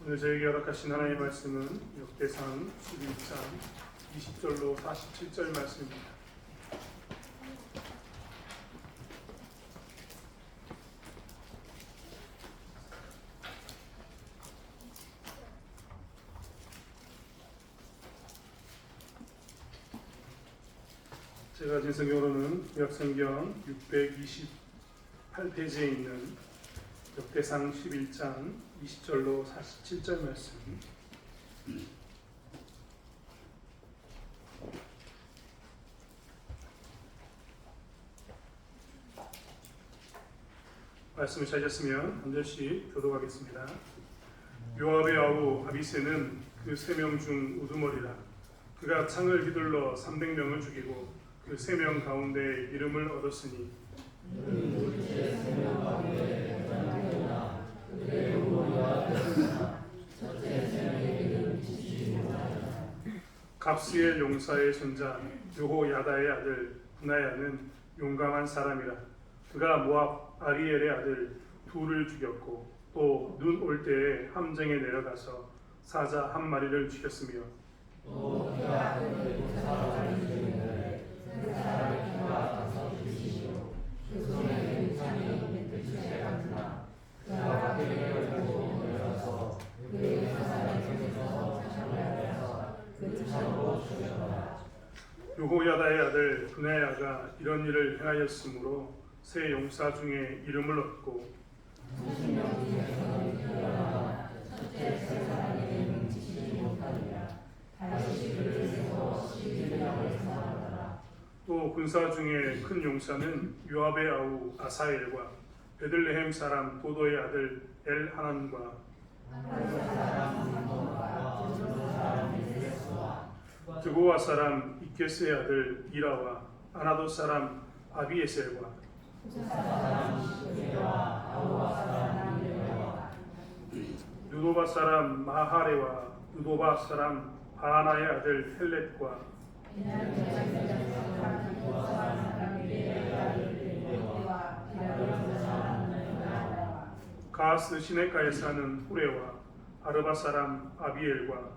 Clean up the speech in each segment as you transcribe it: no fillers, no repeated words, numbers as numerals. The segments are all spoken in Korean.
오늘 저에게 허락하신 하나님의 말씀은 역대상 11장 20절로 47절 말씀입니다. 제가 가진 성경으로는 구약성경 628페이지에 있는 역대상 11장 20절로 47절 말씀, 말씀을 찾으셨으면 한 절씩 교독하겠습니다. 요압의 아우 아비새는 그 3명 중 우두머리라. 그가 창을 휘둘러 300명을 죽이고 그 3명 가운데 이름을 얻었으니 갑스의 용사의 손자 여호야다의 아들 분하야는 용감한 사람이라. 그가 모압 아리엘의 아들 둘을 죽였고 또 눈 올 때에 함정에 내려가서 사자 한 마리를 죽였으며 여호야다의 아들 분하야가 이런 일을 행하였으므로 세 용사 중에 이름을 얻고 또 군사 중에 큰 용사는 요압의 아우 아사엘과 베들레헴 사람 도도의 아들 엘하난과 드고와 사람 이케스의 아들 이라와 아나도 사람 아비에셀과 누도바 사람 마하레와 누도바 사람 바하나의 아들 헬렛과 가스 시내가에 사는 후레와 아르바 사람 아비엘과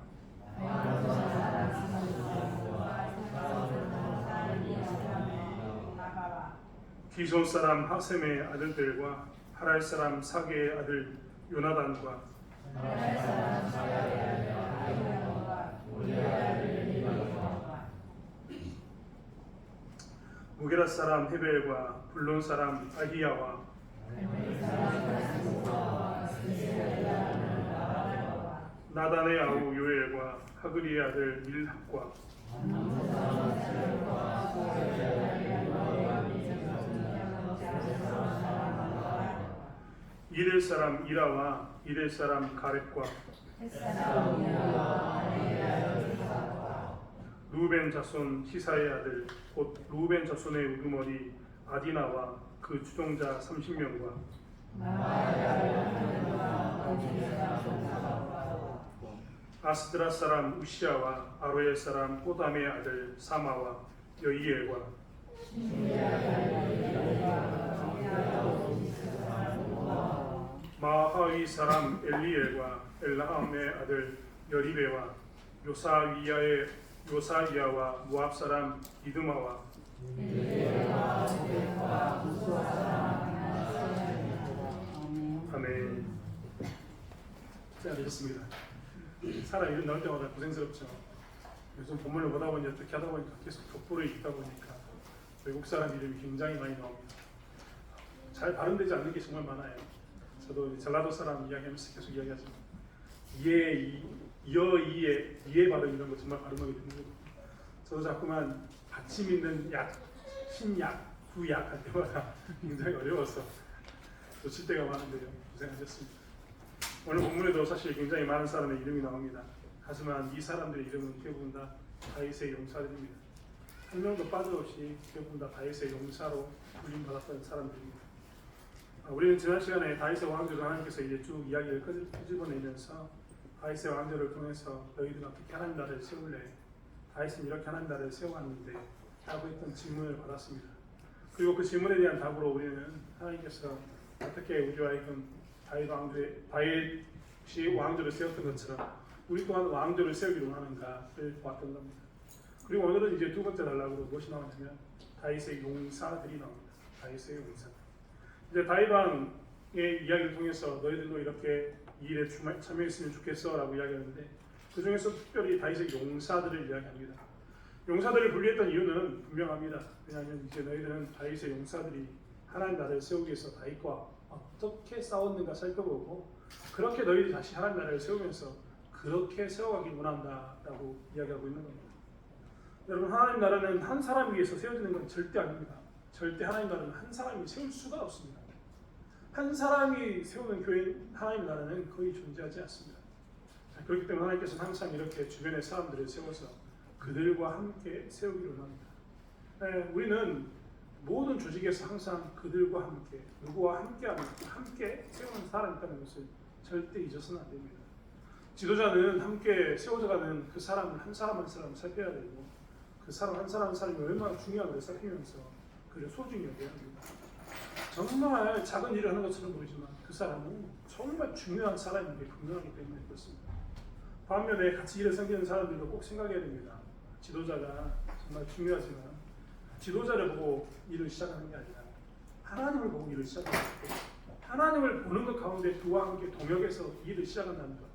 기손 사람 하셈의 아들들과 하랄 사람 사게의 아들 요나단과 무게라 사람 헤벨과 블론 사람 아히야와 나단의 아우 요엘과 하그리의 아들 밀합과 이레 사람 이라와 이레 사람 가렙과 루벤 자손 히사의 아들 곧 루벤 자손의 우두머리 아디나와 그 추종자 30명과 아스드라 사람 우시아와 아로엘 사람 호담의 아들 사마와 여이엘과 마하위 사람 엘리엘과 엘라함의 아들 여리베와 요사이야와 모압 사람 이드마와 아멘. 잘하셨습니다. 사람 이름 나올 때마다 고생스럽죠. 요즘 본문을 보다 보니 어떻게 하다 보니까 계속 족보를 읽다 보니까 외국 사람 이름이 굉장히 많이 나옵니다. 잘 발음되지 않는 게 정말 많아요. 저도 전라도 사람 이야기하면서 계속 이야기하지만 이에 발음 이런 거 정말 발음하기 힘들고, 저도 자꾸만 받침 있는 약, 신약, 구약 할 때마다 굉장히 어려워서 놓칠 때가 많은데요. 고생하셨습니다. 오늘 본문에도 사실 굉장히 많은 사람의 이름이 나옵니다. 하지만 이 사람들의 이름은 대부분 다 다윗의 용사들입니다. 한 명도 빠짐없이 대부분 다 다윗의 용사로 불림받았던 사람들입니다. 우리는 지난 시간에 다윗의 왕조를 하나님께서 이제 쭉 이야기를 끄집어내면서 다윗의 왕조를 통해서 너희들은 어떻게 하나님 나라를 세울래? 다윗은 이렇게 하나님 나라를 세워왔는데 라고 했던 질문을 받았습니다. 그리고 그 질문에 대한 답으로 우리는 하나님께서 어떻게 우리와 이건 다윗 혹시 왕조를 세웠던 것처럼 우리 또한 왕조를 세우기를 원하는가를 보았던 겁니다. 그리고 오늘은 이제 두 번째 단락으로 무엇이 나오냐면 다윗의 용사들이 나옵니다. 다윗의 용사. 이제 다윗 왕의 이야기를 통해서 너희들도 이렇게 이 일에 참여했으면 좋겠어라고 이야기하는데 그 중에서 특별히 다윗의 용사들을 이야기합니다. 용사들을 분리했던 이유는 분명합니다. 왜냐하면 이제 너희들은 다윗의 용사들이 하나님 나라를 세우기 위해서 다윗과 어떻게 싸웠는가 살펴보고 그렇게 너희들이 다시 하나님 나라를 세우면서 그렇게 세워가길 원한다라고 이야기하고 있는 겁니다. 여러분, 하나님 나라는 한 사람에 의해서 세워지는 건 절대 아닙니다. 절대 하나님 나라는 한 사람이 세울 수가 없습니다. 한 사람이 세우는 교회 하나님 나라는 거의 존재하지 않습니다. 그렇기 때문에 하나님께서는 항상 이렇게 주변의 사람들을 세워서 그들과 함께 세우기를 원합니다. 우리는 모든 조직에서 항상 그들과 함께, 누구와 함께 세우는 사람이 있다는 것을 절대 잊어서는 안 됩니다. 지도자는 함께 세워져가는 그 사람을 한 사람 한 사람 살펴야 되고 그 사람 한 사람 한 사람이 얼마나 중요한지 살피면서 그를 소중히 여겨야 합니다. 정말 작은 일을 하는 것처럼 보이지만 그 사람은 정말 중요한 사람인 게 분명하기 때문에 그렇습니다. 반면에 같이 일을 섬기는 사람들도 꼭 생각해야 됩니다. 지도자가 정말 중요하지만 지도자를 보고 일을 시작하는 게 아니라 하나님을 보고 일을 시작하는 것, 하나님을 보는 것 가운데 그와 함께 동역해서 일을 시작한다는 것,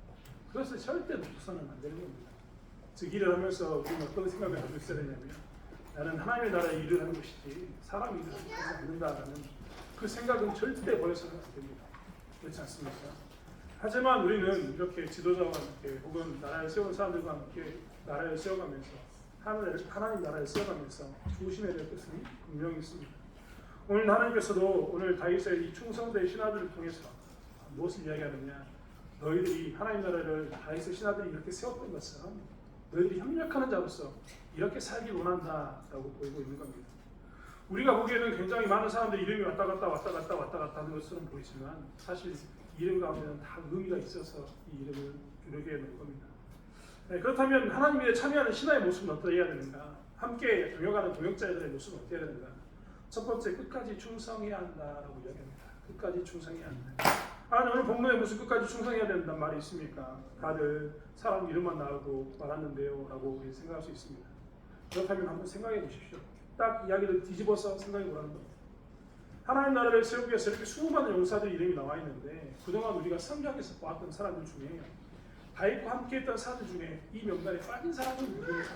그것을 절대 놓쳐서는 안 되는 겁니다. 즉 일을 하면서 우리는 어떤 생각을 가지고 있어야 되냐면 나는 하나님의 나라에 일을 하는 것이지 사람 일을 하지 않는다라는 그 생각은 절대 버려서는 안 됩니다. 그렇지 않습니까? 하지만 우리는 이렇게 지도자와 함께 혹은 나라를 세운 사람들과 함께 나라를 세워가면서 하나님 나라를 세워가면서 조심해야 될 것은 분명히 있습니다. 오늘 하나님께서도 오늘 다윗의 이 충성된 신하들을 통해서 무엇을 이야기하느냐, 너희들이 하나님 나라를 다윗의 신하들이 이렇게 세웠던 것처럼 너희들이 협력하는 자로서 이렇게 살길 원한다라고 보이고 있는 겁니다. 우리가 보기에는 굉장히 많은 사람들이 이름이 왔다 갔다 하는 것처럼 보이지만 사실 이름 가운데는 다 의미가 있어서 이 이름을 이렇게 놓은 겁니다. 그렇다면 하나님에 참여하는 신하의 모습은 어떠해야 되는가? 함께 동역하는 동역자들의 모습은 어떻게 해야 되는가? 첫 번째, 끝까지 충성해야 한다라고 이야기합니다. 끝까지 충성해야 한다. 오늘 본문에 무슨 끝까지 충성해야 된다는 말이 있습니까? 다들 사람 이름만 나오고 말았는데요 라고 생각할 수 있습니다. 그렇다면 한번 생각해 보십시오. 딱 이야기를 뒤집어서 생각해 보라는 겁니다. 하나님 나라를 세우기 위해서 이렇게 수많은 용사들 이름이 나와 있는데 그동안 우리가 성경에서 보았던 사람들 중에 다윗과 함께했던 사람들 중에 이 명단에 빠진 사람은 누구입니까?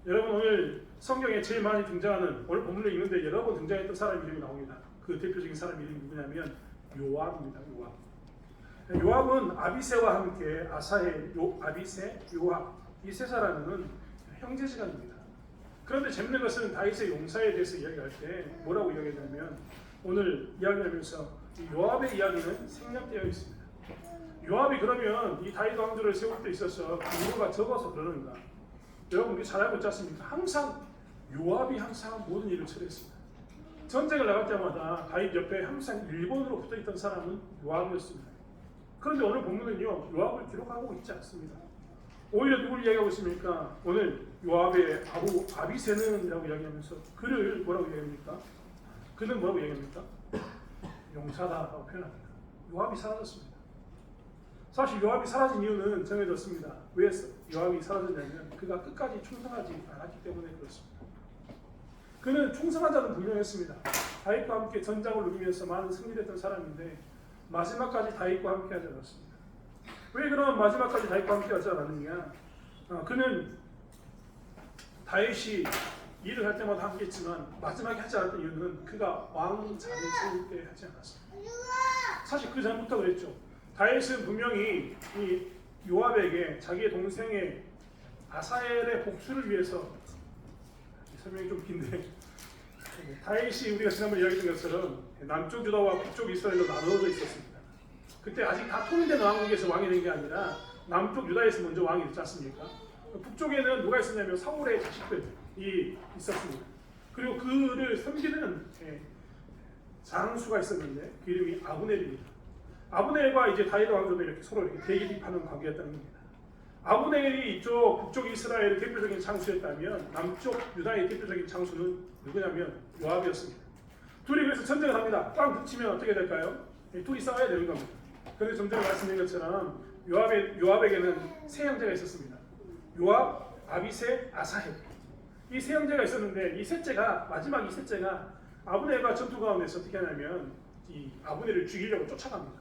여러분, 오늘 성경에 제일 많이 등장하는, 오늘 본문을 읽는데 여러 번 등장했던 사람 이름이 나옵니다. 그 대표적인 사람 이름이 누구냐면 요압입니다. 요압은 아비새와 함께 아사헬, 아비새, 요압 이 세 사람은 형제지간입니다. 그런데 재밌는 것은 다윗의 용사에 대해서 이야기할 때 뭐라고 이야기하냐면 오늘 이야기하면서 요압의 이야기는 생략되어 있습니다. 요압이 그러면 이 다윗 왕조를 세울 때 있어서 근거가 적어서 그러는가? 여러분, 우리 잘 알고 있지 않습니까? 항상 요압이 항상 모든 일을 처리했습니다. 전쟁을 나갈 때마다 다윗 옆에 항상 일본으로 붙어있던 사람은 요압이었습니다. 그런데 오늘 본문은요, 요압을 기록하고 있지 않습니다. 오히려 누구를 이야기하고 있습니까? 오늘 요압의 아부 아비새는이라고 이야기하면서 그를 뭐라고 이야기합니까? 그는 뭐라고 이야기합니까? 용사다라고 표현합니다. 요압이 사라졌습니다. 사실 요압이 사라진 이유는 정해졌습니다. 왜 요압이 사라졌냐면 그가 끝까지 충성하지 않았기 때문에 그렇습니다. 그는 충성한 자는 분명했습니다. 다윗과 함께 전장을 누비면서 많은 승리를 했던 사람인데 마지막까지 다윗과 함께 하지 않았습니다. 왜 그럼 마지막까지 다윗과 함께 하지 않았느냐? 그는 다윗이 일을 할 때마다 함께 했지만 마지막에 하지 않았던 이유는 그가 왕 자리에 세울 때 하지 않았습니다. 사실 그 전부터 그랬죠. 다윗은 분명히 이 요압에게 자기의 동생의 아사엘의 복수를 위해서, 설명이 좀 긴데, 다윗이 우리가 지난번에 이야기했던 것처럼 남쪽 유다와 북쪽 이스라엘로 나누어져 있었습니다. 그때 아직 다 통일된 왕국에서 왕이 된 게 아니라 남쪽 유다에서 먼저 왕이 됐지 않습니까? 북쪽에는 누가 있었냐면 사울의 자식들이 있었습니다. 그리고 그를 섬기는 장수가 있었는데 그 이름이 아브넬입니다. 아브넬과 이제 다윗 왕조도 이렇게 서로 이렇게 대립하는 관계였다는 겁니다. 아브넬이 이쪽 북쪽 이스라엘의 대표적인 장수였다면 남쪽 유다의 대표적인 장수는 누구냐면 요압이었습니다. 둘이 그래서 전쟁을 합니다. 빵 붙이면 어떻게 될까요? 둘이 싸워야 되는 겁니다. 그런데 좀 전에 말씀드린 것처럼 요압에게는 세 형제가 있었습니다. 요압, 아비새, 아사헬. 이 세 형제가 있었는데 마지막 이 셋째가 아브넬과 전투 가운데서 어떻게 하냐면 이 아브넬을 죽이려고 쫓아갑니다.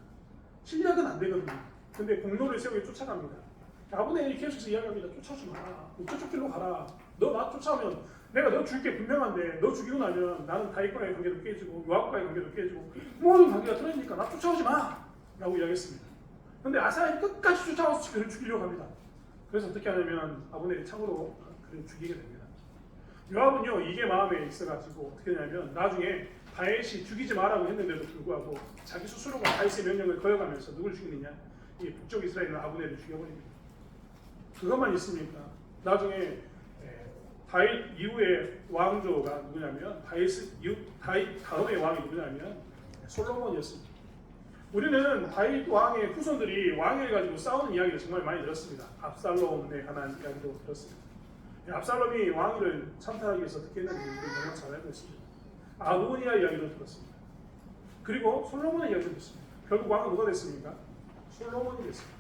실력은 안 되거든요. 근데 공로를 세우게 쫓아갑니다. 아브넬이 계속해서 이야기합니다. 쫓아오지 마. 저쪽 길로 가라. 너 나 쫓아오면 내가 너 죽일 게 분명한데 너 죽이고 나면 나는 다윗과의 관계도 깨지고 요압과의 관계도 깨지고 모든 관계가 틀어지니까 나 쫓아오지 마. 라고 이야기했습니다. 근데 아사엘이 끝까지 쫓아와서 그를 죽이려고 합니다. 그래서 어떻게 하냐면 아브넬이 창으로 그를 죽이게 됩니다. 요압은요 이게 마음에 있어가지고 어떻게 되냐면 나중에 다윗이 죽이지 마라고 했는데도 불구하고 자기 스스로가 다윗의 명령을 거역하면서 누굴 죽이느냐? 이 북쪽 이스라엘 있는 아브넬을 죽여버립니다. 그것만 있습니까? 나중에 다윗 이후의 왕조가 누구냐면 다윗 다음의 왕이 누구냐면 솔로몬이었습니다. 우리는 다윗 왕의 후손들이 왕위를 가지고 싸우는 이야기를 정말 많이 들었습니다. 압살롬에 관한 이야기도 들었습니다. 압살롬이 왕위를 찬탈하기 위해서 어떻게 했는지 너무 잘 알고 있습니다. 아도니아 이야기도 들었습니다. 그리고 솔로몬의 이야기도 들었습니다. 결국 왕은 누가 됐습니까? 솔로몬이 됐습니다.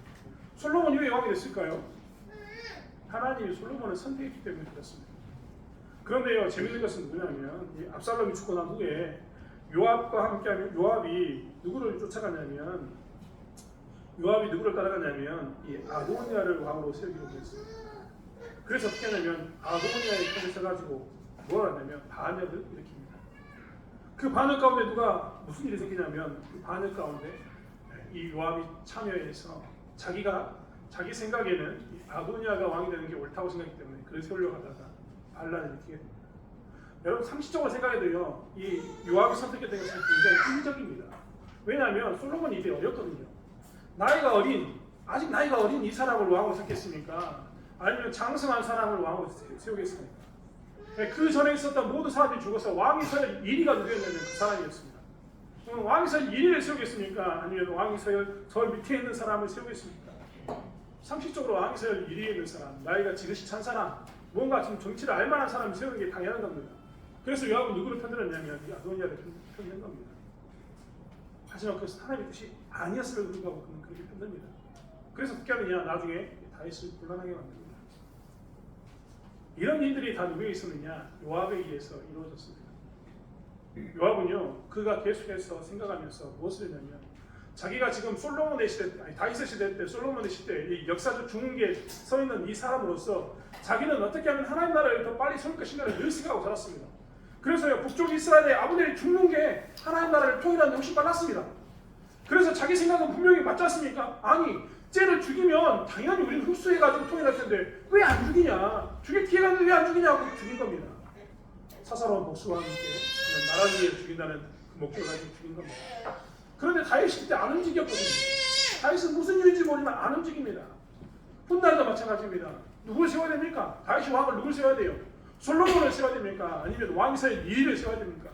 솔로몬이 왜 왕이 됐을까요? 하나님이 솔로몬을 선택했기 때문에 그렇습니다. 그런데요, 재밌는 것은 누구냐면 이 압살롬이 죽고 난 후에 요압과 함께하면 요압이 누구를 쫓아가냐면 요압이 누구를 따라가냐면 이 아도니아를 왕으로 세우기로 했습니다. 그래서 어떻게 하냐면 아도니아의 편에 서가지고 뭘 하냐면 반역을 일으킵니다. 그 반역 가운데 누가 무슨 일이 생기냐면 그 반역 가운데 이 요압이 참여해서 자기 생각에는 이 아도니아가 왕이 되는 게 옳다고 생각했기 때문에 그를 세우려고 하다가 반란을 일으키게 됩니다. 여러분 상식적으로 생각해도요 이 요압이 선택했던 것은 굉장히 인적입니다. 왜냐하면 솔로몬이 이때 어렸거든요. 아직 나이가 어린 이 사람을 왕으로 삼겠습니까? 아니면 장성한 사람을 왕으로 세우겠습니까? 그 전에 있었던 모든 사람들이 죽어서 왕이 서열 1위가 누구였냐면 그 사람이었습니다. 그럼 왕이 서열 1위를 세우겠습니까? 아니면 왕이 서열 밑에 있는 사람을 세우겠습니까? 상식적으로 왕이 서열 1위에 있는 사람, 나이가 지긋이 찬 사람, 뭔가 지금 정치를 알만한 사람을 세우는 게 당연한 겁니다. 그래서 요압은 누구를 편들었냐면 아도니아를 편든 겁니다. 하지만 그것은 하나님의 뜻이 아니었음에도 불구하고 그는 그렇게 편듭니다. 그래서 어떻게 하느냐? 나중에 다윗을 곤란하게 만듭니다. 이런 일들이 다 누구에 있었느냐? 요압에 의해서 이루어졌습니다. 요압은요, 그가 계속해서 생각하면서 무엇을 했냐면 자기가 지금 솔로몬의 시대, 다윗의 시대 때 솔로몬의 시대 이 역사적 중흥기에 서 있는 이 사람으로서 자기는 어떻게 하면 하나님 나라를 더 빨리 세울 것인가를 늘 생각하고 살았습니다. 그래서요, 북쪽 이스라엘의 아브넬이 죽는 게 하나님 나라를 통일하는 데 훨씬 빨랐습니다. 그래서 자기 생각은 분명히 맞지 않습니까? 아니, 쟤를 죽이면 당연히 우리는 흡수해가지고 통일할 텐데 왜 안 죽이냐? 죽일 기회가 있는데 왜 안 죽이냐고 죽인 겁니다. 사사로운 복수와 함께 나라를 위해 죽인다는 그 목적을 가지고 죽인 겁니다. 그런데 다윗이 그때 안 움직였거든요. 다윗은 무슨 일인지 모르지만 안 움직입니다. 훗날도 마찬가지입니다. 누굴 세워야 됩니까? 다윗이 왕을 누굴 세워야 돼요? 솔로몬을 세워야 됩니까? 아니면 왕이사의 1위를 세워야 됩니까?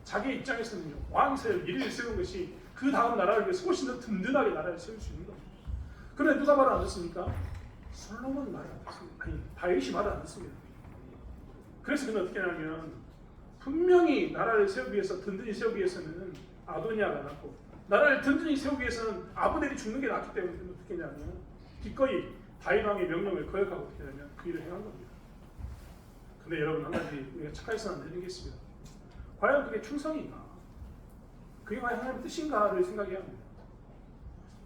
자기 입장에서는요, 왕이사의 1위를 세우는 것이 그 다음 나라를 위해서 훨씬 더 든든하게 나라를 세울 수 있는 겁니다. 그런데 누가 말을 안 듣습니까? 솔로몬이 말을 안 듣습니다. 아니, 다윗이 말을 안 듣습니다. 그래서 그는 어떻게 하냐면 분명히 나라를 세우기 위해서 든든히 세우기 위해서는 아도니아가 낫고 나라를 든든히 세우기 위해서는 아브넬이 죽는 게 낫기 때문에 그는 어떻게 했냐면 기꺼이 다윗 왕의 명령을 거역하고 어떻게 하냐면 그 일을 행한 겁니다. 근데 여러분 한 가지 우리가 착각해서는 안 되는 게 있습니다. 과연 그게 충성인가? 그게 과연 하나님의 뜻인가를 생각해야 합니다.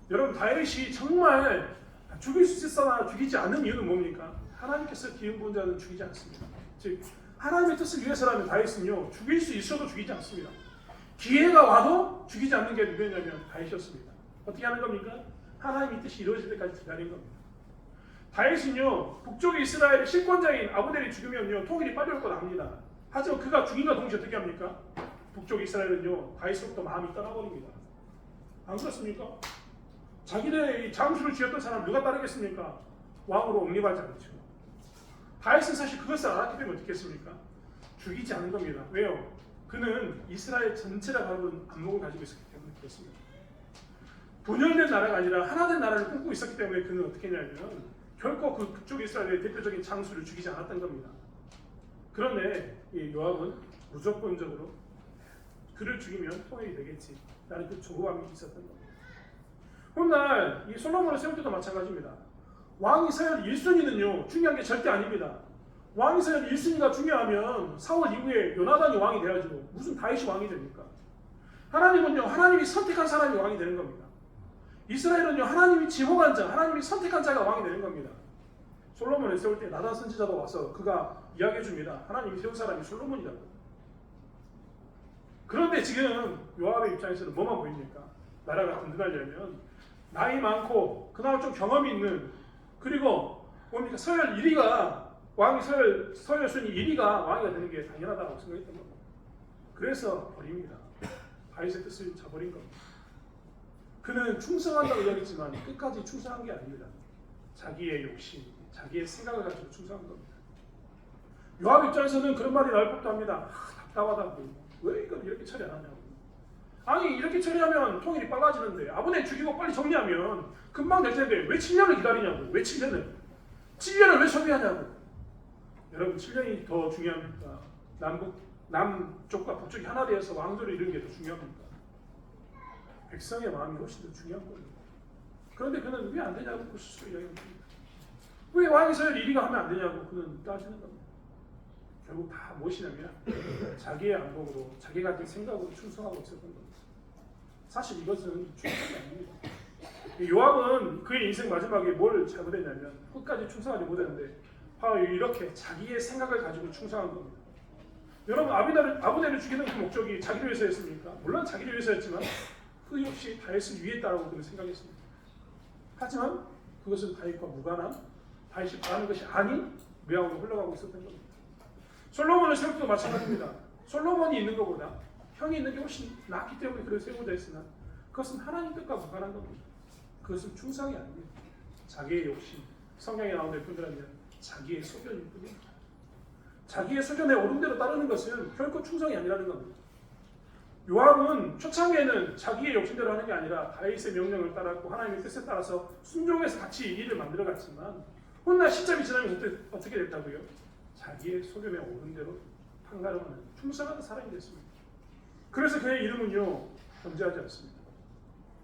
여러분 다윗이 정말 죽일 수 있었으나 죽이지 않는 이유는 뭡니까? 하나님께서 기름 부은 자는 죽이지 않습니다. 즉 하나님의 뜻을 위해서라면 다윗은요 죽일 수 있어도 죽이지 않습니다. 기회가 와도 죽이지 않는 게 누구였냐면 다윗이었습니다. 어떻게 하는 겁니까? 하나님의 뜻이 이루어질 때까지 기다린 겁니다. 다윗은요 북쪽 이스라엘의 실권자인 아브넬이 죽으면요 통일이 빨리 올 건 압니다. 하지만 그가 죽인과 동시에 어떻게 합니까? 북쪽 이스라엘은요 다윗으로부터 마음이 떠나버립니다. 안 그렇습니까? 자기네 장수를 지었던 사람 누가 따르겠습니까? 왕으로 옹립하지 않죠. 다윗은 사실 그것을 알았기 때문에 어떻게 했습니까? 죽이지 않은 겁니다. 왜요? 그는 이스라엘 전체를 바라보는 안목을 가지고 있었기 때문에 그렇습니다. 분열된 나라가 아니라 하나된 나라를 꿈꾸고 있었기 때문에 그는 어떻게 했냐면 결코 그 북쪽 이스라엘의 대표적인 장수를 죽이지 않았던 겁니다. 그런데 이 요압은 무조건적으로 그를 죽이면 통일이 되겠지 라는 그 조급함이 있었던 겁니다. 이 솔로몬을 세울 때도 마찬가지입니다. 왕이 서열 1순위는요 중요한 게 절대 아닙니다. 왕이 서열 1순위가 중요하면 사울 이후에 요나단이 왕이 돼야죠. 무슨 다윗이 왕이 됩니까? 하나님은요 하나님이 선택한 사람이 왕이 되는 겁니다. 이스라엘은요 하나님이 지목한 자, 하나님이 선택한 자가 왕이 되는 겁니다. 솔로몬을 세울 때 나단 선지자도 와서 그가 이야기해 줍니다. 하나님이 세운 사람이 솔로몬이라고. 그런데 지금 요압의 입장에서는 뭐만 보입니까? 나라가 든든하려면 나이 많고 그나마 좀 경험이 있는, 그리고 뭡니까 서열 1위가 왕이 서열 순위 1위가 왕이가 되는 게 당연하다고 생각했던 겁니다. 그래서 버립니다. 다윗의 뜻을 저버린 겁니다. 그는 충성한다고 이야기했지만 끝까지 충성한 게 아닙니다. 자기의 욕심, 자기의 생각을 가지고 충성한 겁니다. 요압 입장에서는 그런 말이 나올 법도 합니다. 답답하다고. 왜 이걸 이렇게 처리 안 하냐고. 아니 이렇게 처리하면 통일이 빨라지는데 아버님 죽이고 빨리 정리하면 금방 될 텐데 왜 7년을 기다리냐고. 왜 7년을? 7년을 왜 소비하냐고. 여러분 7년이 더 중요합니까? 남쪽과 북쪽이 하나 되어서 왕조를 이루는 게 더 중요합니까? 백성의 마음이 훨씬 더 중요한 거예요. 그런데 그는 왜 안 되냐고 그 스스로 이야기합니다. 왜 왕이 서열 1위가 하면 안 되냐고 그는 따지는 겁니다. 결국 다 무엇이냐면 자기의 안목으로 자기 같은 생각으로 충성하고 있었던 겁니다. 사실 이것은 충성이 아닙니다. 요압은 그의 인생 마지막에 뭘 잘못했냐면 끝까지 충성하지 못했는데 바로 이렇게 자기의 생각을 가지고 충성한 겁니다. 여러분 아브넬을 죽이는 그 목적이 자기를 위해서였습니까? 물론 자기를 위해서였지만 그 역시 다윗을 위했다라고 그는 생각했습니다. 하지만 그것은 다윗과 무관한, 다윗이 바라는 것이 아닌 묘양으로 흘러가고 있었던 겁니다. 솔로몬을 세울 때도 마찬가지입니다. 솔로몬이 있는 것보다 형이 있는 게 훨씬 낫기 때문에 그를 세우고자 했으나 그것은 하나님 뜻과 무관한 겁니다. 그것은 충성이 아닙니다. 자기의 욕심, 성경에 나오는 몇 분들하면 자기의 소견일 뿐입니다. 자기의 소견에 옳은 대로 따르는 것은 결코 충성이 아니라는 겁니다. 요압은 초창기에는 자기의 욕심대로 하는 게 아니라 다윗의 명령을 따랐고 하나님의 뜻에 따라서 순종해서 같이 일을 만들어갔지만 훗날 시점이 지나면 어떻게 됐다고요? 자기의 소견에 옳은 대로 판가름하는 충성하는 사람이 됐습니다. 그래서 그의 이름은요 존재하지 않습니다.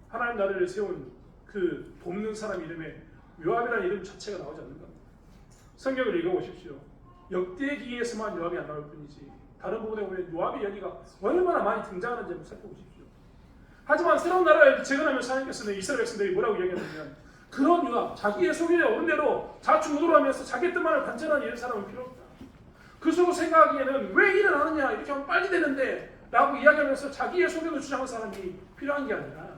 하나님 나라를 세운 그 돕는 사람 이름에 요압이라는 이름 자체가 나오지 않는 겁니다. 성경을 읽어보십시오. 역대기에서만 요압이 안 나올 뿐이지 다른 부분에 보면 요압의 이야기가 얼마나 많이 등장하는지 한번 살펴보십시오. 하지만 새로운 나라를 재건하면서 하나님께서는 이스라엘 백성들이 뭐라고 이야기하냐면 그런 요압, 자기의 소견에 옳은 대로 자충우돌하면서 자기 뜻만을 관철하는 이런 사람은 필요 없다. 그 속으로 생각하기에는 왜 일을 하느냐 이렇게 하면 빨리 되는데 라고 이야기하면서 자기의 소견을 주장하는 사람이 필요한 게 아니라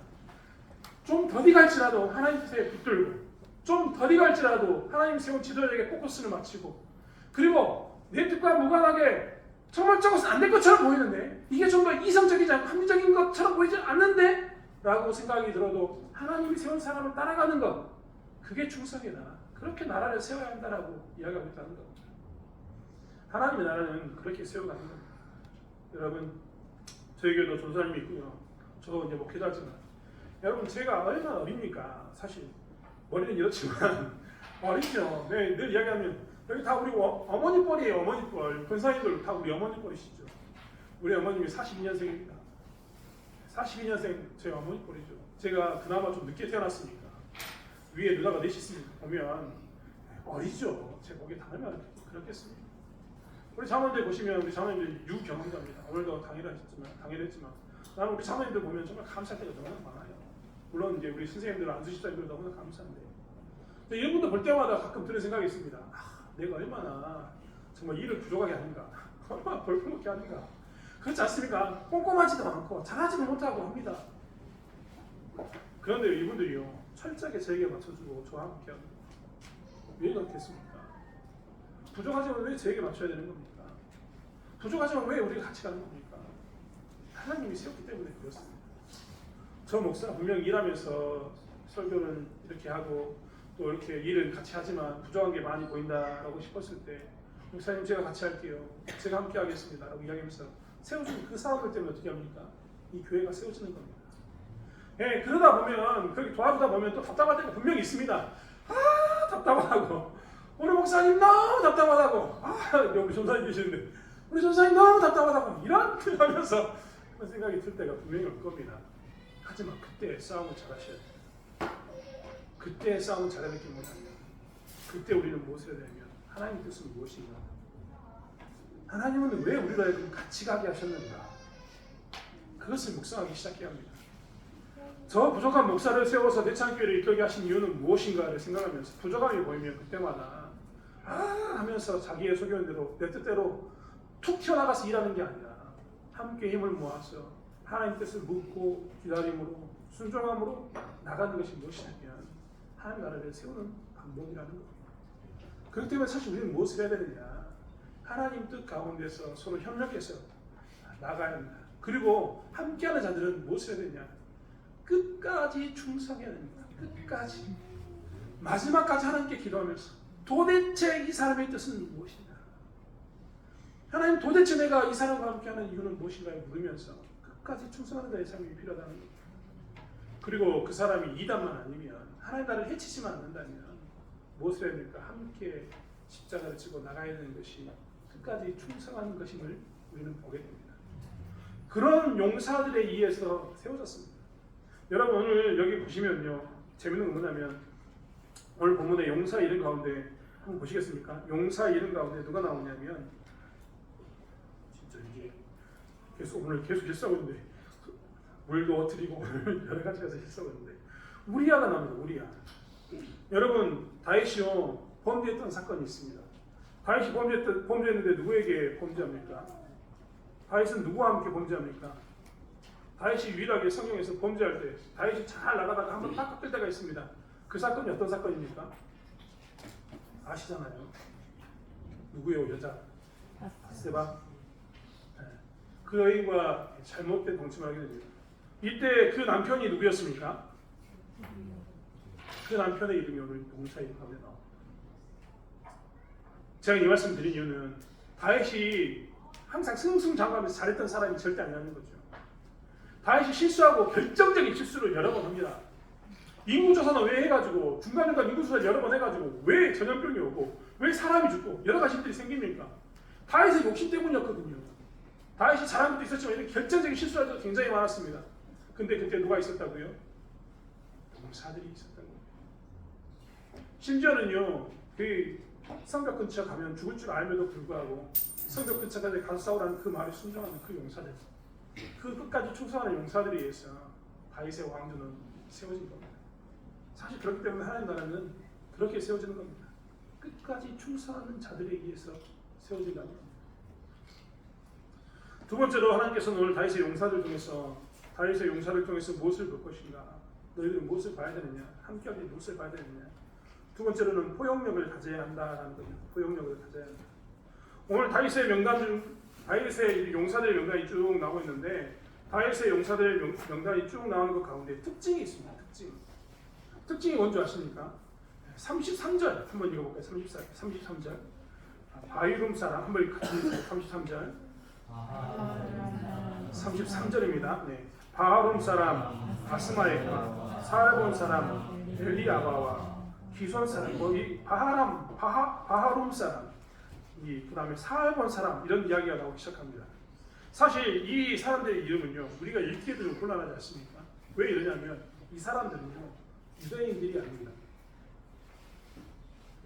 좀 더디 갈지라도 하나님 뜻에 붙들고 좀 더디 갈지라도 하나님 세운 지도자에게 포커스를 맞추고 그리고 내 뜻과 무관하게 정말 저것은 안 될 것처럼 보이는데 이게 좀 더 이성적이지 않고 합리적인 것처럼 보이지 않는데 라고 생각이 들어도 하나님이 세운 사람을 따라가는 것 그게 충성이다. 그렇게 나라를 세워야 한다라고 이야기하고 있다는 겁니다. 하나님의 나라는 그렇게 세워가는 겁니다. 여러분 저희 교회도 전사님이 있고요. 저도 이제 목회자지만 여러분 제가 얼마나 어립니까? 사실 머리는 이렇지만 어리죠. 네, 늘 이야기하면 여기 다 우리 어머니 뻘이에요. 어머니 뻘. 권사님들 다 우리 어머니 뻘이시죠. 우리 어머님이 42년생입니다. 42년생 저희 어머니 뻘이죠. 제가 그나마 좀 늦게 태어났으니까 위에 누나가 넷이 보면 어리죠. 제 목에 당하면 그렇겠습니다. 우리 자녀들 보시면 우리 자녀들 유경험자입니다. 오늘도 당일했지만 나는 우리 자녀들 보면 정말 감사할 때가 너무나 많아요. 물론 이제 우리 선생님들 안수집사님들 너무나 감사한데 이런 분들 볼 때마다 가끔 드는 생각이 있습니다. 내가 얼마나 정말 일을 부족하게 하는가, 얼마나 벌품없게 하는가. 그렇지 않습니까? 꼼꼼하지도 않고 잘하지도 못하고 합니다. 그런데 이분들이요 철저하게 저에게 맞춰주고 저와 함께 합니다. 왜 그렇겠습니까? 부족하지만 왜 저에게 맞춰야 되는 겁니까? 부족하지만 왜 우리가 같이 가는 겁니까? 하나님이 세웠기 때문에 그렇습니다. 저 목사 분명히 일하면서 설교는 이렇게 하고 또 이렇게 일을 같이 하지만 부족한 게 많이 보인다라고 싶었을 때 목사님 제가 같이 할게요. 제가 함께 하겠습니다. 라고 이야기하면서 세워준 그 사람들 때문에 어떻게 합니까? 이 교회가 세워지는 겁니다. 예, 그러다 보면 그렇게 도와주다 보면 또 답답할 때가 분명히 있습니다. 답답하다고 우리 목사님 너무 답답하다고 우리 전사님 계시는데 우리 전사님 너무 답답하다고 이런 하면서 그런 생각이 들 때가 분명히 올 겁니다. 하지만 그때 싸움을 잘 하셔야 돼요. 함께 싸움을 잘해냈기 못하면 그때 우리는 무엇을 해야 되냐면 하나님의 뜻은 무엇인가? 하나님은 왜 우리로 하여금 같이 가게 하셨는가? 그것을 묵상하기 시작해야 합니다. 저 부족한 목사를 세워서 대창교회를 이끌게 하신 이유는 무엇인가를 생각하면서 부족함이 보이면 그때마다 하면서 자기의 소견 대로 내 뜻대로 툭 튀어나가서 일하는 게 아니라 함께 힘을 모아서 하나님 뜻을 묻고 기다림으로 순종함으로 나가는 것이 무엇이냐면 하나님 나라를 세우는 방법이라는 겁니다. 그렇기 때문에 사실 우리는 무엇을 해야 되느냐? 하나님 뜻 가운데서 서로 협력해서 나가야 합니다. 그리고 함께하는 자들은 무엇을 해야 되느냐? 끝까지 충성해야 됩니다. 끝까지. 마지막까지 하나님께 기도하면서 도대체 이 사람의 뜻은 무엇인가? 하나님 도대체 내가 이 사람과 함께하는 이유는 무엇인가를 물으면서 끝까지 충성하는 자의 삶이 필요하다는 겁니다. 그리고 그 사람이 이단만 아니면 하나님 나라를 해치지만 않는다면 무엇을 해야 됩니까? 함께 십자가를 지고 나가야 되는 것이 끝까지 충성하는 것임을 우리는 보게 됩니다. 그런 용사들에 의해서 세워졌습니다. 여러분 오늘 여기 보시면요 재밌는 건 뭐냐면 오늘 본문의 용사 이름 가운데 한번 보시겠습니까? 용사 이름 가운데 누가 나오냐면 진짜 이게 오늘 계속 실수하고 있는데 물도 드리고 여러 가지가 실수하고 있는데 우리아가 나옵니다. 우리아. 여러분 다윗이요 범죄했던 사건이 있습니다. 다윗이 범죄했는데 누구에게 범죄합니까? 다윗은 누구와 함께 범죄합니까? 다윗이 유일하게 성경에서 범죄할 때 다윗이 잘 나가다가 한번 딱 꺾일 때가 있습니다. 그 사건이 어떤 사건입니까? 아시잖아요. 누구요? 여자 바세바. 그 여인과 잘못된 동침을 하게 됩니다. 이때 그 남편이 누구였습니까? 그 남편의 이름이 오늘 용사 이름 가운데 나옵니다. 제가 이 말씀 드린 이유는 다윗이 항상 승승장구하면서 잘했던 사람이 절대 아니라는 거죠. 다윗이 실수하고 결정적인 실수를 여러 번 합니다. 인구조사는 왜 해가지고 중간중간 인구조사를 여러 번 해가지고 왜 전염병이 오고 왜 사람이 죽고 여러 가지 일들이 생깁니까? 다윗의 욕심 때문이었거든요. 다윗이 잘한 것도 있었지만 이런 결정적인 실수할 때도 굉장히 많았습니다. 근데 그때 누가 있었다고요? 용사들이 있었던 거예요. 심지어는요 그 성벽 근처 가면 죽을 줄 알면도 불구하고 성벽 근처까지 가서 싸우라는 그 말에 순종하는 그 용사들, 그 끝까지 충성하는 용사들에 의해서 다윗의 왕조는 세워진 겁니다. 사실 그렇기 때문에 하나님 나라는 그렇게 세워지는 겁니다. 끝까지 충성하는 자들에 의해서 세워진다는 겁니다. 두 번째로 하나님께서는 오늘 다윗의 용사들 중에서 다윗의 용사를 통해서 무엇을 볼 것인가? 너희들은 무엇을 봐야 되느냐? 함께하게 무엇을 봐야 되느냐? 두 번째로는 포용력을 가져야 한다라는 겁니다. 포용력을 가져야 한다. 오늘 다윗의 명단 중 다윗의 용사들의 명단이 쭉 나오고 있는데 다윗의 용사들의 명단이 쭉 나오는 것 가운데 특징이 있습니다. 특징이 뭔지 아십니까? 33절 한번 읽어볼까요? 33절 바이룸 사람 한번 읽어볼까요? 33절 33절입니다. 네. 바하룸 사람 아스마엘과 사알본 사람 엘리아바와 기손 사람 이 바하룸 사람 그 다음에 사알본 사람 이런 이야기가 나오기 시작합니다. 사실 이 사람들의 이름은요 우리가 읽기에도 좀 곤란하지 않습니까? 왜 이러냐면 이 사람들은요 유대인들이 아닙니다.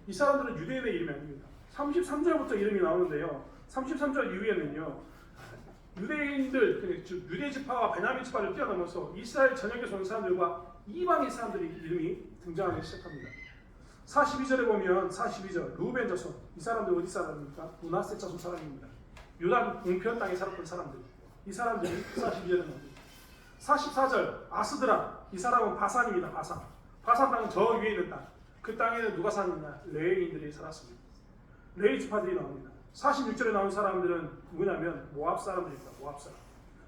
이 사람들은 유대인의 이름이 아닙니다. 33절부터 이름이 나오는데요 33절 이후에는요 유대인들, 즉 유대 지파와 베냐민 지파를 뛰어넘어서 이스라엘 전역에서 온 사람들과 이방인 사람들의 이름이 등장하기 시작합니다. 42절에 보면 42절 루벤 자손 이 사람들 어디 사람입니까? 므낫세 자손 사람입니다. 유다 동편 땅에 살았던 사람들 이 사람들이 42절에 나옵니다. 44절 아스드라 이 사람은 바산입니다. 바산 땅은 저 위에 있는 땅. 그 땅에는 누가 사느냐? 레위인들이 살았습니다. 레위 지파들이 나옵니다. 46절에 나온 사람들은 누구냐면 모압 사람들입니다. 모압 사람.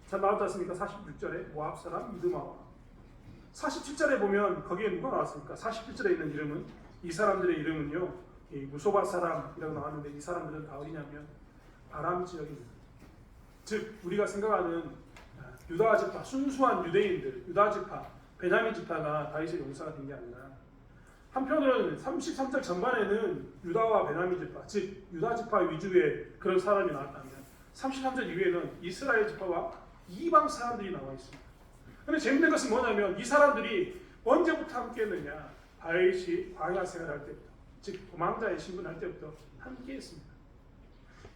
자 나왔지 않습니까? 46절에 모압 사람 이드마와. 47절에 보면 거기에 누가 나왔습니까? 47절에 있는 이름은 이 사람들의 이름은요 무소바 사람이라고 나왔는데 이 사람들은 다 어디냐면 아람 지역입니다. 즉 우리가 생각하는 유다 지파 순수한 유대인들 유다 지파 베냐민 지파가 다윗의 용사가 된 게 아니라 한편으로는 33절 전반에는 유다와 베냐민 지파, 즉 유다 지파 위주의 그런 사람이 나왔다면 33절 이후에는 이스라엘 지파와 이방 사람들이 나와 있습니다. 그런데 재밌는 것은 뭐냐면 이 사람들이 언제부터 함께했느냐? 다윗이 광야 생활할 때부터, 즉 도망자의 신분할 때부터 함께했습니다.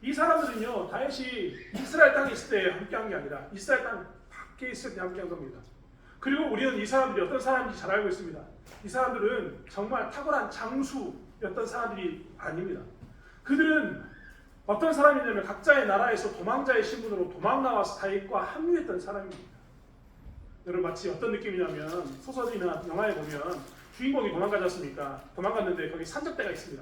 이 사람들은요, 다윗이 이스라엘 땅에 있을 때 함께한 게 아니라 이스라엘 땅 밖에 있을 때 함께한 겁니다. 그리고 우리는 이 사람들이 어떤 사람인지 잘 알고 있습니다. 이 사람들은 정말 탁월한 장수였던 사람들이 아닙니다. 그들은 어떤 사람이냐면 각자의 나라에서 도망자의 신분으로 도망 나와서 다윗과 합류했던 사람입니다. 여러분 마치 어떤 느낌이냐면 소설이나 영화에 보면 주인공이 도망가지 않습니까? 도망갔는데 거기 산적대가 있습니다.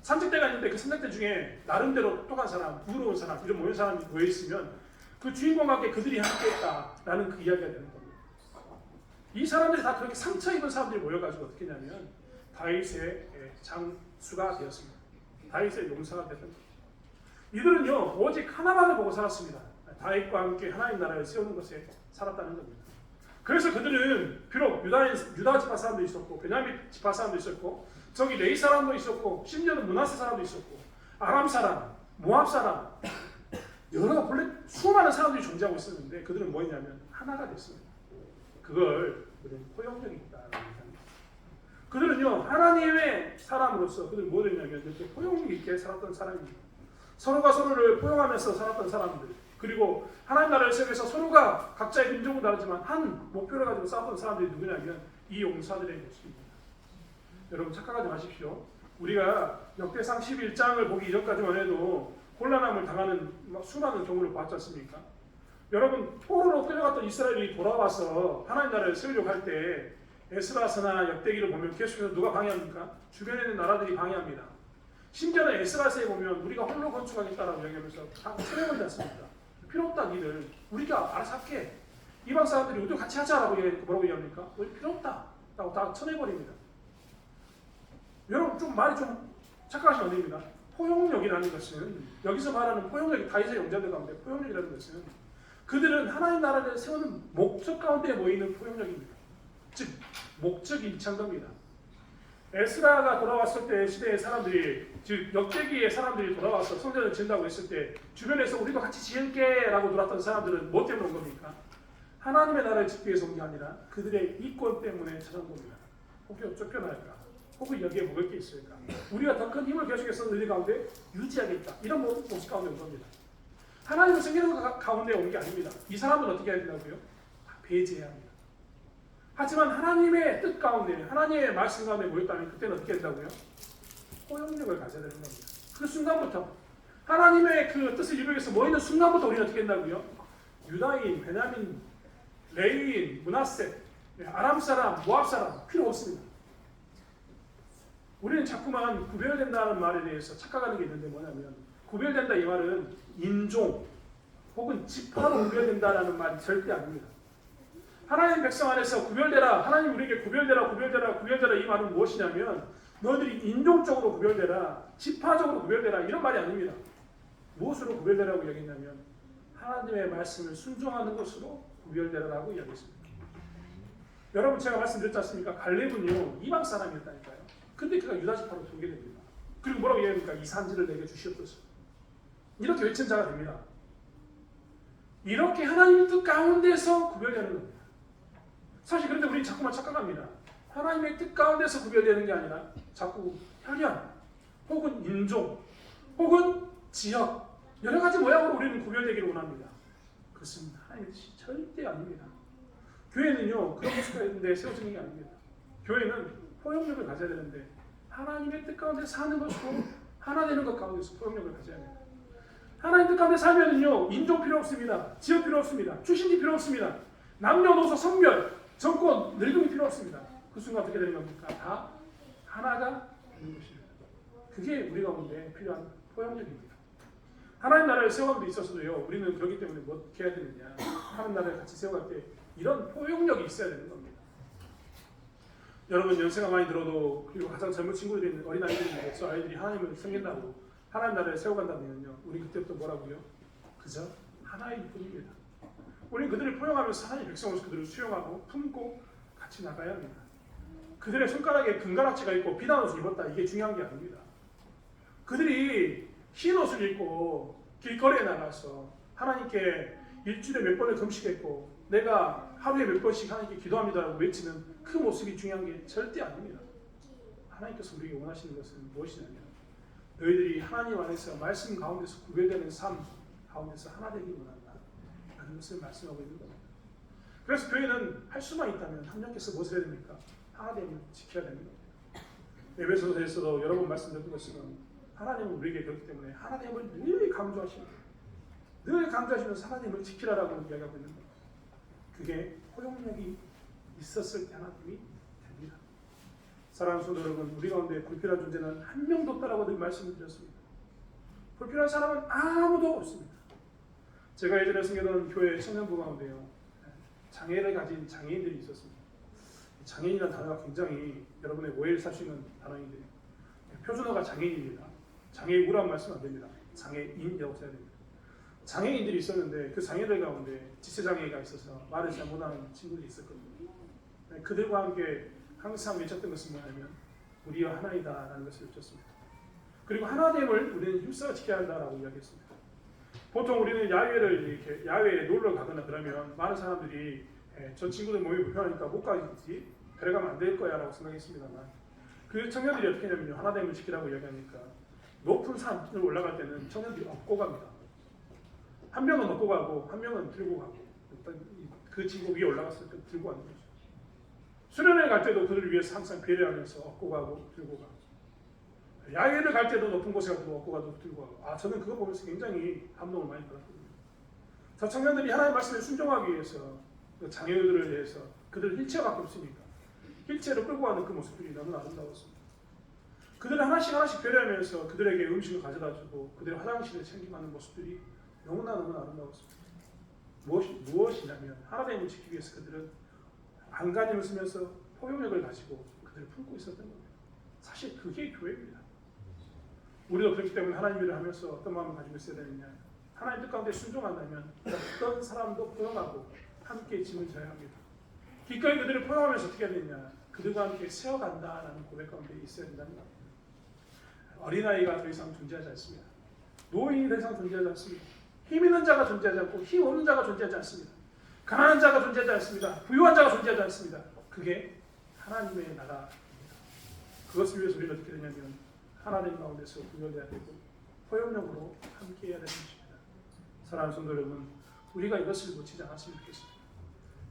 산적대가 있는데 그 산적대 중에 나름대로 똑똑한 사람, 부러운 사람, 이런 모인 사람이 모여 있으면 그 주인공과 함께 그들이 함께했다라는 그 이야기가 되는 겁니다. 이 사람들이 다 그렇게 상처 입은 사람들이 모여가지고 어떻게 했냐면 다윗의 장수가 되었습니다. 다윗의 용사가 되었던 겁니다. 이들은요 오직 하나만을 보고 살았습니다. 다윗과 함께 하나님 나라를 세우는 것에 살았다는 겁니다. 그래서 그들은 비록 유다 지파 사람도 있었고 베냐민 지파 사람도 있었고 저기 레위 사람도 있었고 심지어는 므낫세 사람도 있었고 아람 사람, 모압 사람 여러 본래 수많은 사람들이 존재하고 있었는데 그들은 뭐였냐면 하나가 됐습니다. 그걸 우리는 포용력이 있다라고 얘기합니다. 그들은요 하나님의 사람으로서 그들은 뭐 됐냐면 이렇게 포용력 있게 살았던 사람입니다. 서로가 서로를 포용하면서 살았던 사람들, 그리고 하나님 나라를 세우면서 서로가 각자의 민족은 다르지만 한 목표를 가지고 싸웠던 사람들이 누구냐면 이 용사들의 모습입니다. 여러분 착각하지 마십시오. 우리가 역대상 11장을 보기 이전까지만 해도 곤란함을 당하는 수많은 경우를 봤지 않습니까? 여러분 포로로 끌려갔던 이스라엘이 돌아와서 하나님 나라를 세우려고 할 때 에스라서나 역대기를 보면 계속해서 누가 방해합니까? 주변에 있는 나라들이 방해합니다. 심지어는 에스라서에 보면 우리가 홀로 건축하겠다라고 얘기하면서 다 쳐내버리지 않습니까? 필요 없다 니들. 우리가 알아서 할게. 이방 사람들이 우리도 같이 하자라고 뭐라고 얘기합니까? 우리 필요 없다 라고 다 쳐내버립니다. 여러분 좀 말이 좀 착각하시면 안 됩니다. 포용력이라는 것은 여기서 말하는 포용력이 다윗의 영자들 가운데 포용력이라는 것은 그들은 하나님 나라를 세우는 목적 가운데 모이는 포용력입니다. 즉 목적이 일치한 겁니다. 에스라가 돌아왔을 때 시대의 사람들이 즉 역대기의 사람들이 돌아와서 성전을 지은다고 했을 때 주변에서 우리도 같이 지을게 라고 돌았던 사람들은 뭐 때문에 온 겁니까? 하나님의 나라를 짓기 위해서 온 게 아니라 그들의 이권 때문에 찾아온 겁니다. 혹여 쫓겨날까? 혹은 여기에 먹을 게 있을까? 우리가 더 큰 힘을 계속해서 너희 가운데 유지하겠다. 이런 모습 가운데 온 겁니다. 하나님을 섬기는 것 가운데 온 게 아닙니다. 이 사람은 어떻게 해야 된다고요? 배제해야 합니다. 하지만 하나님의 뜻 가운데, 하나님의 말씀 가운데 모였다면 그때는 어떻게 된다고요? 포용력을 가져야 되는 겁니다. 그 순간부터 하나님의 그 뜻을 이루기 위해서 모이는 순간부터 우리는 어떻게 된다고요? 유다인, 베냐민, 레위인, 므낫세, 아람 사람, 모압 사람 필요 없습니다. 우리는 자꾸만 구별된다는 말에 대해서 착각하는 게 있는데 뭐냐면 구별된다 이 말은 인종 혹은 지파로 구별된다는 말이 절대 아닙니다. 하나님 백성 안에서 구별되라, 하나님 우리에게 구별되라 이 말은 무엇이냐면 너희들이 인종적으로 구별되라, 지파적으로 구별되라 이런 말이 아닙니다. 무엇으로 구별되라고 이야기했냐면 하나님의 말씀을 순종하는 것으로 구별되라라고 이야기했습니다. 여러분 제가 말씀드렸지 않습니까? 갈렙은요 이방 사람이었다니까요. 근데 그가 유다 지파로 등계됩니다. 그리고 뭐라고 이야기합니까? 이 산지를 내게 주시옵소서. 이렇게 외친 자가 됩니다. 이렇게 하나님의 뜻 가운데서 구별되는 겁니다. 사실 그런데 우리는 자꾸만 착각합니다. 하나님의 뜻 가운데서 구별되는 게 아니라 자꾸 혈연 혹은 인종 혹은 지역 여러 가지 모양으로 우리는 구별되기를 원합니다. 그렇습니다. 하나님의 뜻이 절대 아닙니다. 교회는요 그런 모습가 있는데 세워지는 게 아닙니다. 교회는 포용력을 가져야 되는데 하나님의 뜻 가운데 사는 것으로 하나 되는 것 가운데서 포용력을 가져야 합니다. 하나님 뜻 가운데 살면은요 인종 필요 없습니다. 지역 필요 없습니다. 출신이 필요 없습니다. 남녀노소 성별 정권 늙음이 필요 없습니다. 그 순간 어떻게 되는 겁니까? 다 하나가 되는 것입니다. 그게 우리 가운데 필요한 포용력입니다. 하나님 나라를 세워가는 데 있어서도요 우리는 그렇기 때문에 뭐 어떻게 해야 되느냐 하나님 나라를 같이 세워갈 때 이런 포용력이 있어야 되는 겁니다. 여러분 연세가 많이 들어도 그리고 가장 젊은 친구들이 있는 어린아이들이 있는데 아이들이 하나님을 섬긴다고 하나님 나라를 세워간다면요 우리 그때부터 뭐라고요? 그저 하나일 뿐입니다. 우리는 그들을 포용하면서 하나님의 백성으로서 그들을 수용하고 품고 같이 나가야 합니다. 그들의 손가락에 금가락지가 있고 비단 옷을 입었다 이게 중요한 게 아닙니다. 그들이 흰 옷을 입고 길거리에 나가서 하나님께 일주일에 몇 번을 금식했고 내가 하루에 몇 번씩 하나님께 기도합니다라고 외치는 그 모습이 중요한 게 절대 아닙니다. 하나님께서 우리에게 원하시는 것은 무엇이냐면 너희들이 하나님 안에서 말씀 가운데서 구별되는 삶 가운데서 하나 되기 원한다 라는 것을 말씀하고 있는 겁니다. 그래서 교회는 할 수만 있다면 하나님께서 무엇을 해야 됩니까? 하나됨을 지켜야 되는 겁니다. 에베소서에서도 여러 번 말씀드린 것처럼 하나님은 우리에게 그렇기 때문에 하나됨을 늘 강조하십니다. 늘 강조하시면서 하나님을 지키라라고 이야기하고 있는 겁니다. 그게 포용력이 있었을 때 하나님이 됩니다. 사랑하는 성도 여러분, 우리 가운데 불필요한 존재는 한 명도 없다라고 늘 말씀을 드렸습니다. 불필요한 사람은 아무도 없습니다. 제가 예전에 섬기던 교회 청년부 가운데요, 장애를 가진 장애인들이 있었습니다. 장애인이라는 단어가 굉장히 여러분의 오해를 살 수 있는 단어인데 표준어가 장애인입니다. 장애우라는 말씀 안 됩니다. 장애인이라고 써야 됩니다. 장애인들이 있었는데 그 장애들 가운데 지체장애가 있어서 말을 잘 못하는 친구들이 있었거든요. 그들과 함께 항상 외쳤던 것은 뭐냐면 우리와 하나이다 라는 것을 외쳤습니다. 그리고 하나됨을 우리는 힘써 지켜야 한다라고 이야기했습니다. 보통 우리는 야외에 놀러 가거나 그러면 많은 사람들이 저 친구들 몸이 불편하니까 못 가겠지, 데려가면 안 될 거야 라고 생각했습니다만 그 청년들이 어떻게 하냐면요, 하나됨을 지키라고 이야기하니까 높은 산을 올라갈 때는 청년들이 업고 갑니다. 한 명은 업고 가고 한 명은 들고 가고, 일단 그 친구 위에 올라갔을 때 들고 가는 거죠. 수련회 갈 때도 그들을 위해서 항상 배려하면서 업고 가고 들고 가고, 야외를 갈 때도 높은 곳에 가도 업고 가도 들고 가고. 저는 그거 보면서 굉장히 감동을 많이 받았거든요. 저 청년들이 하나님의 말씀에 순종하기 위해서 장애우들을 위해서 그들 휠체어밖에 없으니까 휠체어를 끌고 가는 그 모습들이 너무 아름다웠습니다. 그들을 하나씩 배려하면서 그들에게 음식을 가져다 주고 그들의 화장실을 챙김하는 모습들이 너무나 아름다웠습니다. 무엇이냐면 하나님을 지키기 위해서 그들은 안간힘을 쓰면서 포용력을 가지고 그들을 품고 있었던 겁니다. 사실 그게 교회입니다. 우리도 그렇기 때문에 하나님 일을 하면서 어떤 마음을 가지고 있어야 되느냐, 하나님 뜻 가운데 순종한다면 어떤 사람도 포용하고 함께 짐을 져야 합니다. 기꺼이 그들을 포용하면서 어떻게 해야 되느냐, 그들과 함께 세워간다라는 고백 가운데 있어야 된다는 겁니다. 어린아이가 더 이상 존재하지 않습니다. 노인이 더 이상 존재하지 않습니다. 힘 있는 자가 존재하지 않고 힘 없는 자가 존재하지 않습니다. 가난한 자가 존재하지 않습니다. 부유한 자가 존재하지 않습니다. 그게 하나님의 나라입니다. 그것을 위해서 우리는 어떻게 되냐면 하나님 가운데서 구별돼야 되고 포용력으로 함께해야 되는 것입니다. 사랑하는 성도 여러분, 우리가 이것을 놓치지 않았으면 좋겠습니다.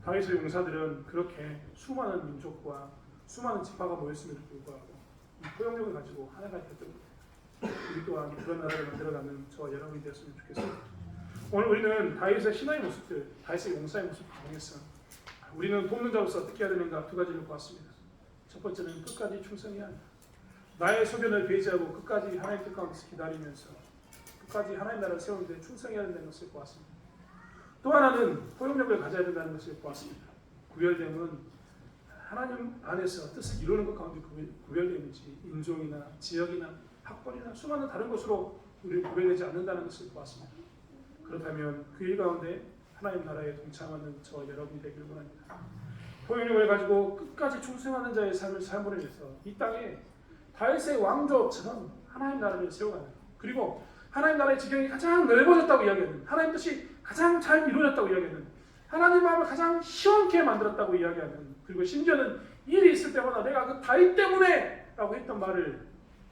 다윗의 용사들은 그렇게 수많은 민족과 수많은 지파가 모였음에도 불구하고 이 포용력을 가지고 하나가 되었던 겁니다. 우리 또한 그런 나라를 만들어가는 저와 여러분이 되었으면 좋겠습니다. 오늘 우리는 다윗의 신화의 모습들, 다윗의 용사의 모습을 통해서 우리는 돕는 자로서 어떻게 해야 되는가 두 가지를 보았습니다. 첫 번째는 끝까지 충성해야 한다. 나의 소견을 배제하고 끝까지 하나님 뜻 가운데서 기다리면서 끝까지 하나님 나라를 세우는데 충성해야 된다는 것을 보았습니다. 또 하나는 포용력을 가져야 된다는 것을 보았습니다. 구별됨은 하나님 안에서 뜻을 이루는 것 가운데 구별됨이지 인종이나 지역이나 학벌이나 수많은 다른 것으로 우리를 구별되지 않는다는 것을 보았습니다. 그렇다면 그 일 가운데 하나님 나라에 동참하는 저와 여러분이 되기를 원합니다. 포용력을 가지고 끝까지 충성하는 자의 삶을 삶으로 해서 이 땅에 다윗의 왕조처럼 하나님 나라를 세워가는, 그리고 하나님 나라의 지경이 가장 넓어졌다고 이야기하는, 하나님 뜻이 가장 잘 이루어졌다고 이야기하는, 하나님 마음을 가장 시원케 만들었다고 이야기하는, 그리고 심지어는 일이 있을 때마다 내가 그 다윗 때문에 라고 했던 말을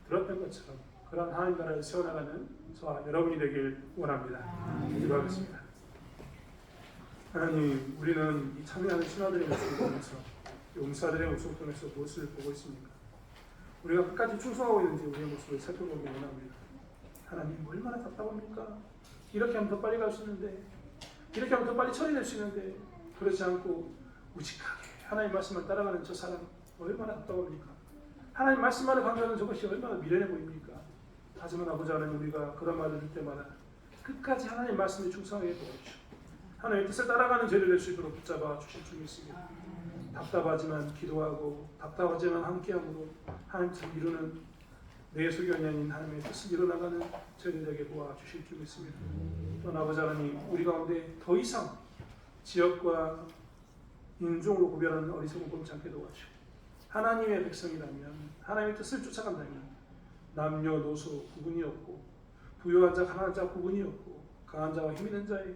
들었던 것처럼 그런 하나님 나라를 세워나가는 저와 여러분이 되길 원합니다. 기도하겠습니다. 하나님, 우리는 이 참여하는 신하들의 모습을 보면서 용사들의 모습을 통해서 무엇을 보고 있습니까? 우리가 끝까지 충성하고 있는지 우리의 모습을 살펴보기 원합니다. 하나님, 얼마나 답답합니까? 이렇게 하면 더 빨리 갈 수 있는데, 이렇게 하면 더 빨리 처리될 수 있는데, 그렇지 않고 우직하게 하나님 말씀을 따라가는 저 사람 얼마나 답답합니까? 하나님 말씀만을 강조하는 저것이 얼마나 미련해 보입니까? 하지만 아버지 하나님, 우리가 그런 말을 들을 때마다 끝까지 하나님 말씀에 충성하게 도와주시고 하나님의 뜻을 따라가는 죄를 낼 수 있도록 붙잡아 주실 줄 믿습니다. 답답하지만 기도하고 답답하지만 함께함으로 하나님 뜻을 이루는 내 소견이 아닌 하나님의 뜻을 이루어나가는 저희들에게 도와주실 줄 믿습니다. 또한 아버지 하나님, 우리 가운데 더 이상 지역과 인종으로 구별하는 어리석은 범치 않게 도와주시고 하나님의 백성이라면, 하나님의 뜻을 쫓아간다면 남녀노소 구분이 없고 부유한 자 가난한 자 구분이 없고 강한 자와 힘 있는 자의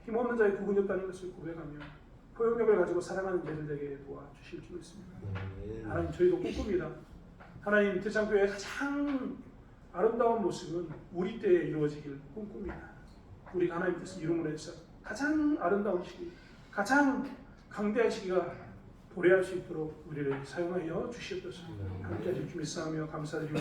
힘 없는 자의 구분이 없다는 것을 고백하며 포용력을 가지고 사랑하는 자들에게 도와주실 줄 믿습니다. 하나님, 저희도 꿈꿉니다. 하나님 대창교회의 가장 아름다운 모습은 우리 때에 이루어지길 꿈꿉니다. 우리가 하나님 뜻을 이루므로 해서 가장 아름다운 시기, 가장 강대한 시기가 도래할 수 있도록 우리를 사용하여 주시옵소서. 함께 하실 주 믿사오며 감사드리며